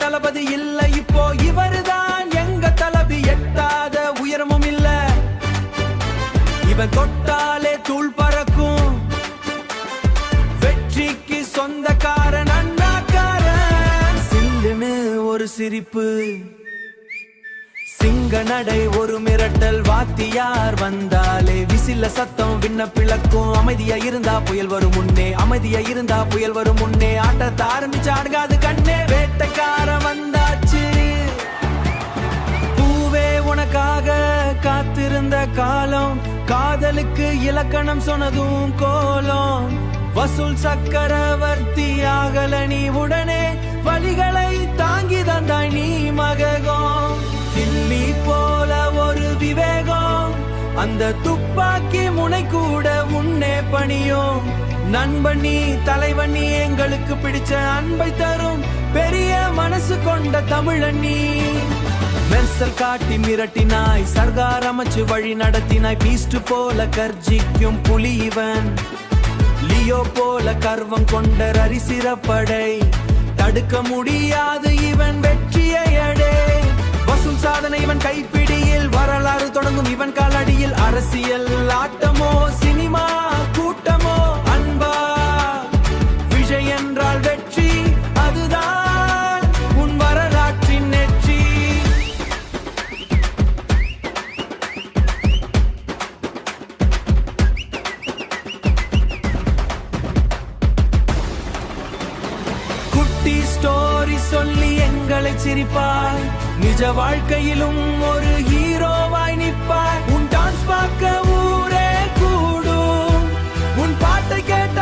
தளபதி இல்ல இப்போ இவருதான் எங்க தளபதி எட்டாத உயரமும் இல்ல இவன் தொட்டாலே தூள் பறக்கும் வெற்றிக்கு சொந்தக்காரன் அண்ணாக்காரன் சில்லுன்னு ஒரு சிரிப்பு சிங்க நடை ஒரு மிரட்டல் வாத்தியார் வந்தாலே விசில சத்தம் விண்ண பிளக்கும் அமைதியா இருந்தா புயல் வரும் முன்னே அமைதியா இருந்தா புயல் வரும் முன்னே ஆட்டத்தை ஆரம்பிச்சு ஆடுகாது கண்ணே வேட்டைக்கார வந்தாச்சு பூவே உனக்காக காத்திருந்த காலம் காதலுக்கு இலக்கணம் சொன்னதும் கோலம் வசூல் சக்கரவர்த்தி ஆகல நீ உடனே வழிகளை தாங்கி தந்தாய் நீ மககம் கிள்ளி போல ஒரு விவேகம் அந்த துப்பாக்கி முனை கூட உன்னே பணியும் நண்பன் நீ தலைவன் நீ எங்களுக்கு பிடிச்ச அன்பை தரும் பெரிய மனசு கொண்ட தமிழன் நீ மெர்சல் காட்டி மிரட்டினாய் சர்கார் அமைச்சு வழி நடத்தினாய் பீஸ்ட் போல கர்ஜிக்கும் புலி இவன் லியோ போல கர்வம் கொண்ட ரரிசிறப்படை தடுக்க முடியாது இவன் வெற்றியை அடே வசூல் சாதனை இவன் கைப்பிடியில் வரலாறு தொடங்கும் இவன் காலடியில் அரசியல் ஆட்டமோ சினிமா கூட்டமோ அன்பா விஜய் என்றால் வெற்றி அதுதான் உன் வரலாற்றின் நெற்றி குட்டி ஸ்டோரி சொல்லி எங்களை சிரிப்பாய் நிஜ வாழ்க்கையிலும் ஒரு ஹீரோவாய் நிற்பாய் உன் டான்ஸ் பார்க்க ஊரே கூடும் உன் பாட்டை கேட்ட